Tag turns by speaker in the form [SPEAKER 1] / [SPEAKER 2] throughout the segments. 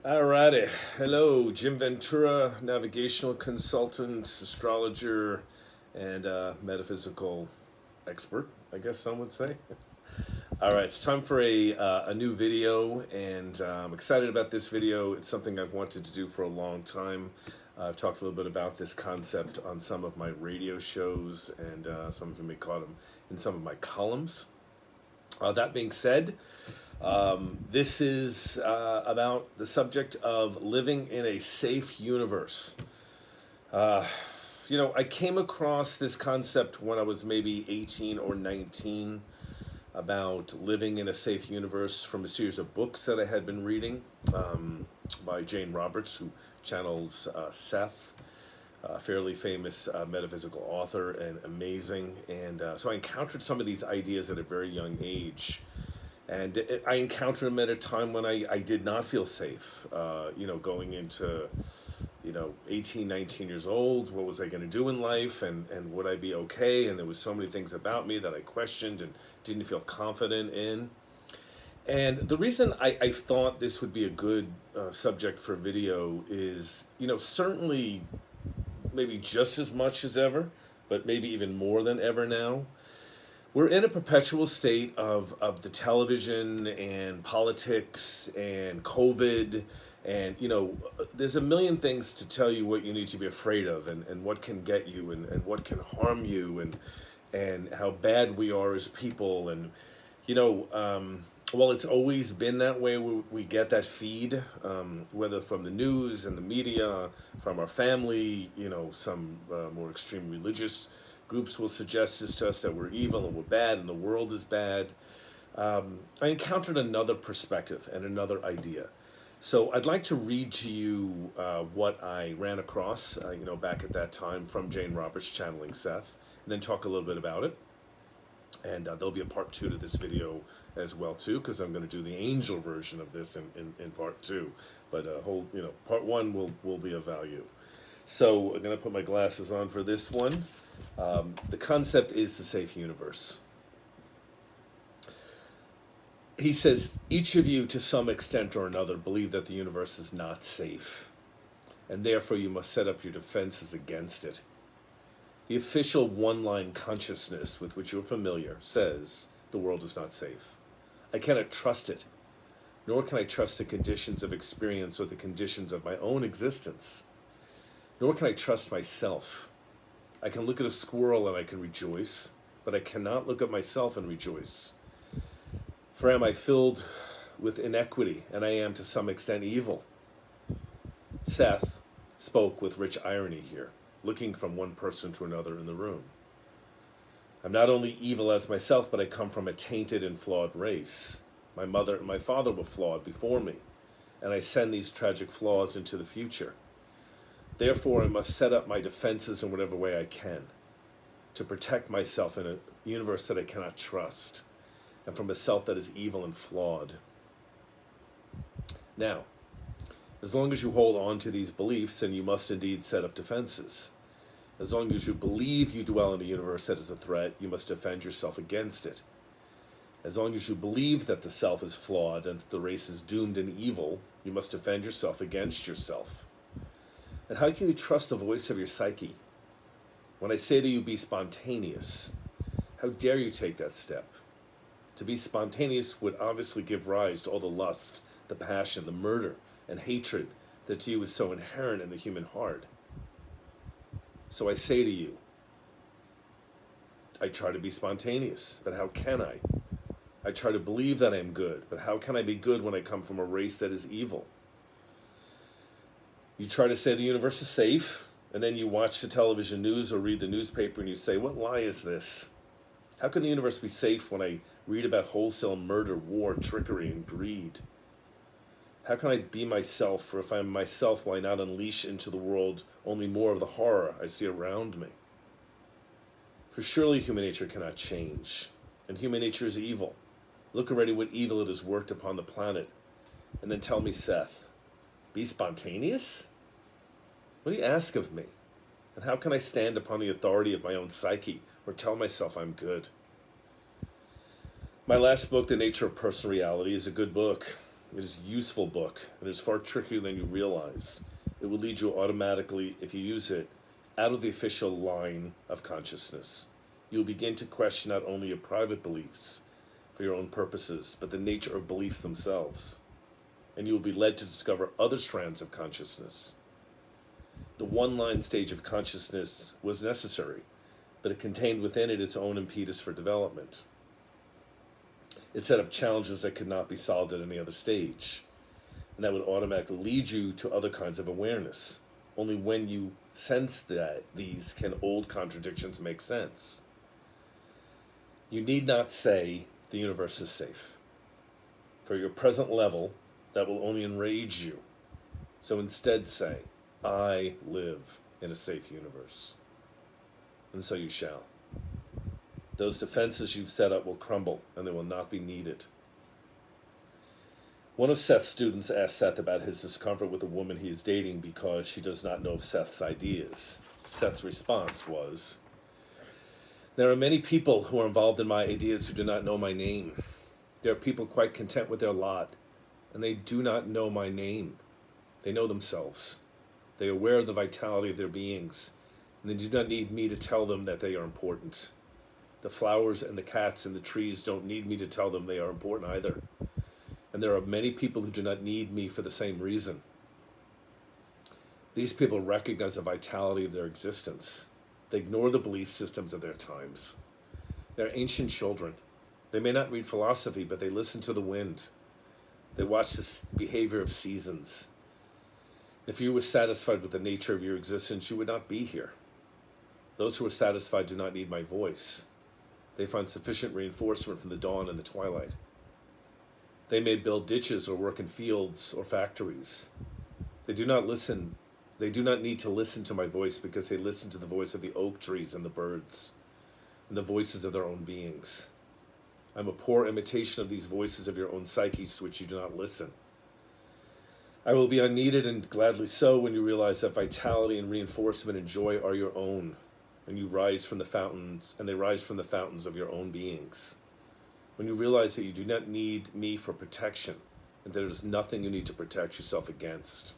[SPEAKER 1] Alrighty. Hello, Jim Ventura, Navigational Consultant, astrologer, and metaphysical expert, I guess some would say. All right, it's time for a new video, and I'm excited about this video. It's something I've wanted to do for a long time. I've talked a little bit about this concept on some of my radio shows, and some of you may caught them in some of my columns. That being said, this is about the subject of living in a safe universe. I came across this concept when I was maybe 18 or 19 about living in a safe universe from a series of books that I had been reading by Jane Roberts, who channels Seth, a fairly famous metaphysical author and amazing. And so I encountered some of these ideas at a very young age. And I encountered them at a time when I did not feel safe, going into, 18, 19 years old. What was I going to do in life, and would I be okay? And there was so many things about me that I questioned and didn't feel confident in. And the reason I thought this would be a good subject for a video is, certainly maybe just as much as ever, but maybe even more than ever now. We're in a perpetual state of the television and politics and COVID, and there's a million things to tell you what you need to be afraid of, and what can get you, and what can harm you, and how bad we are as people. And well, it's always been that way. We get that feed, whether from the news and the media, from our family, some more extreme religious groups will suggest this to us, that we're evil and we're bad and the world is bad. I encountered another perspective and another idea. So I'd like to read to you what I ran across, back at that time from Jane Roberts channeling Seth, and then talk a little bit about it. And there'll be a part 2 to this video as well too, because I'm going to do the angel version of this in part 2. But part 1 will be of value. So I'm going to put my glasses on for this one. The concept is the safe universe. He says, each of you to some extent or another believe that the universe is not safe, and therefore you must set up your defenses against it. The official one-line consciousness with which you're familiar says the world is not safe. I cannot trust it, nor can I trust the conditions of experience or the conditions of my own existence, nor can I trust myself. I can look at a squirrel and I can rejoice, but I cannot look at myself and rejoice. For am I filled with inequity, and I am to some extent evil? Seth spoke with rich irony here, looking from one person to another in the room. I'm not only evil as myself, but I come from a tainted and flawed race. My mother and my father were flawed before me, and I send these tragic flaws into the future. Therefore, I must set up my defenses in whatever way I can to protect myself in a universe that I cannot trust, and from a self that is evil and flawed. Now, as long as you hold on to these beliefs, then you must indeed set up defenses. As long as you believe you dwell in a universe that is a threat, you must defend yourself against it. As long as you believe that the self is flawed and that the race is doomed and evil, you must defend yourself against yourself. And how can you trust the voice of your psyche? When I say to you, be spontaneous, how dare you take that step? To be spontaneous would obviously give rise to all the lust, the passion, the murder, and hatred that to you is so inherent in the human heart. So I say to you, I try to be spontaneous, but how can I? I try to believe that I am good, but how can I be good when I come from a race that is evil? You try to say the universe is safe, and then you watch the television news or read the newspaper and you say, what lie is this? How can the universe be safe when I read about wholesale murder, war, trickery, and greed? How can I be myself, or if I am myself, will I not unleash into the world only more of the horror I see around me? For surely human nature cannot change, and human nature is evil. Look already what evil it has worked upon the planet, and then tell me, Seth, be spontaneous? What do you ask of me? And how can I stand upon the authority of my own psyche, or tell myself I'm good? My last book, The Nature of Personal Reality, is a good book. It is a useful book. It is far trickier than you realize. It will lead you automatically, if you use it, out of the official line of consciousness. You'll begin to question not only your private beliefs for your own purposes, but the nature of beliefs themselves. And you will be led to discover other strands of consciousness. The one-line stage of consciousness was necessary, but it contained within it its own impetus for development. It set up challenges that could not be solved at any other stage, and that would automatically lead you to other kinds of awareness. Only when you sense that these can old contradictions make sense. You need not say the universe is safe. For your present level, that will only enrage you. So instead say, I live in a safe universe. And so you shall. Those defenses you've set up will crumble, and they will not be needed. One of Seth's students asked Seth about his discomfort with a woman he is dating because she does not know of Seth's ideas. Seth's response was, there are many people who are involved in my ideas who do not know my name. There are people quite content with their lot, and they do not know my name. They know themselves. They are aware of the vitality of their beings, and they do not need me to tell them that they are important. The flowers and the cats and the trees don't need me to tell them they are important either. And there are many people who do not need me for the same reason. These people recognize the vitality of their existence. They ignore the belief systems of their times. They're ancient children. They may not read philosophy, but they listen to the wind. They watch the behavior of seasons. If you were satisfied with the nature of your existence, you would not be here. Those who are satisfied do not need my voice. They find sufficient reinforcement from the dawn and the twilight. They may build ditches or work in fields or factories. They do not need to listen to my voice because they listen to the voice of the oak trees and the birds and the voices of their own beings. I'm a poor imitation of these voices of your own psyches to which you do not listen. I will be unneeded, and gladly so, when you realize that vitality and reinforcement and joy are your own, and you rise from the fountains, and they rise from the fountains of your own beings. When you realize that you do not need me for protection, and there is nothing you need to protect yourself against.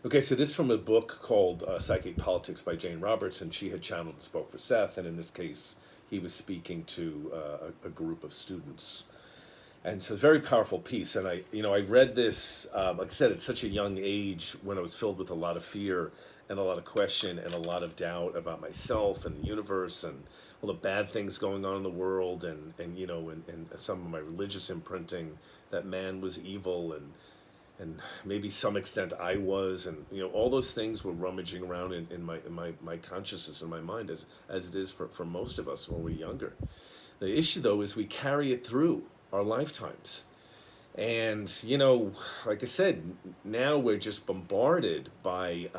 [SPEAKER 1] Okay, so this is from a book called Psychic Politics by Jane Roberts, and she had channeled and spoke for Seth, and in this case, he was speaking to a group of students. And so it's a very powerful piece, and I read this, like I said, at such a young age when I was filled with a lot of fear and a lot of question and a lot of doubt about myself and the universe and all the bad things going on in the world and some of my religious imprinting that man was evil and maybe some extent I was, and all those things were rummaging around in my consciousness and my mind as it is for most of us when we're younger. The issue though is we carry it through our lifetimes. And, like I said, now we're just bombarded by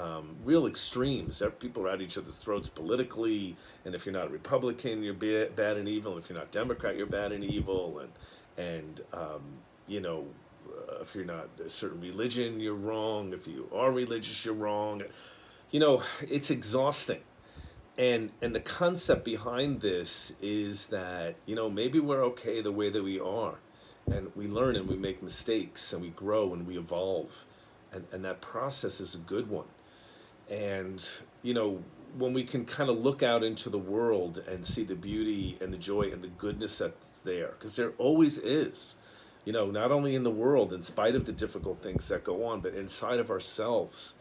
[SPEAKER 1] real extremes. People are at each other's throats politically, and if you're not Republican, you're bad and evil. If you're not Democrat, you're bad and evil. And if you're not a certain religion, you're wrong. If you are religious, you're wrong. It's exhausting. And the concept behind this is that, maybe we're okay the way that we are. And we learn and we make mistakes and we grow and we evolve. And that process is a good one. And, when we can kind of look out into the world and see the beauty and the joy and the goodness that's there, because there always is, not only in the world, in spite of the difficult things that go on, but inside of ourselves,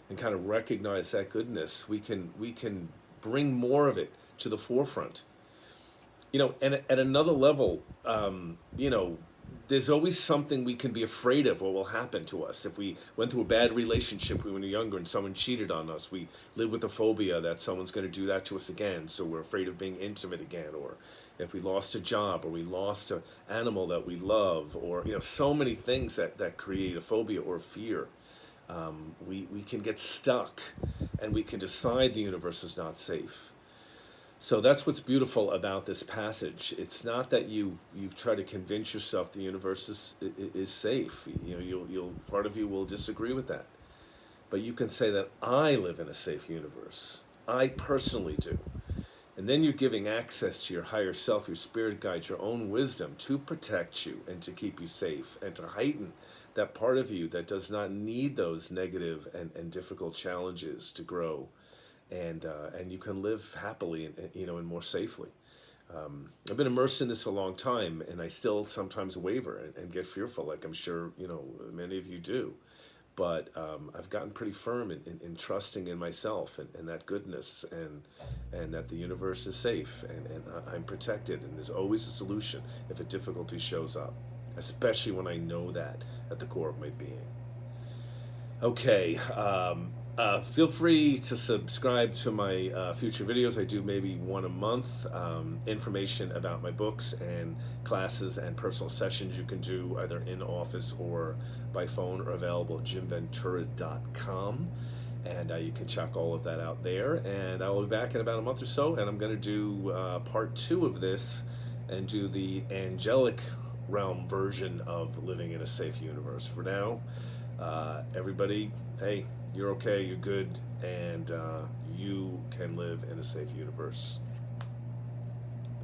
[SPEAKER 1] and kind of recognize that goodness, we can bring more of it to the forefront. And at another level, there's always something we can be afraid of what will happen to us. If we went through a bad relationship when we were younger and someone cheated on us, we live with a phobia that someone's going to do that to us again, so we're afraid of being intimate again. Or if we lost a job, or we lost an animal that we love, or so many things that create a phobia or a fear. We can get stuck, and we can decide the universe is not safe. So that's what's beautiful about this passage. It's not that you try to convince yourself the universe is safe. Part of you will disagree with that. But you can say that I live in a safe universe. I personally do. And then you're giving access to your higher self, your spirit guides, your own wisdom to protect you and to keep you safe and to heighten that part of you that does not need those negative and difficult challenges to grow. And you can live happily and more safely. I've been immersed in this a long time, and I still sometimes waver and get fearful, like I'm sure many of you do. But I've gotten pretty firm in trusting in myself and that goodness and that the universe is safe and I'm protected, and there's always a solution if a difficulty shows up, especially when I know that at the core of my being. Okay, feel free to subscribe to my future videos. I do maybe one a month. Information about my books and classes and personal sessions you can do either in office or by phone are available at jimventura.com. And you can check all of that out there. And I will be back in about a month or so, and I'm going to do part 2 of this and do the angelic realm version of living in a safe universe. For now, everybody, hey, you're okay, you're good, and you can live in a safe universe.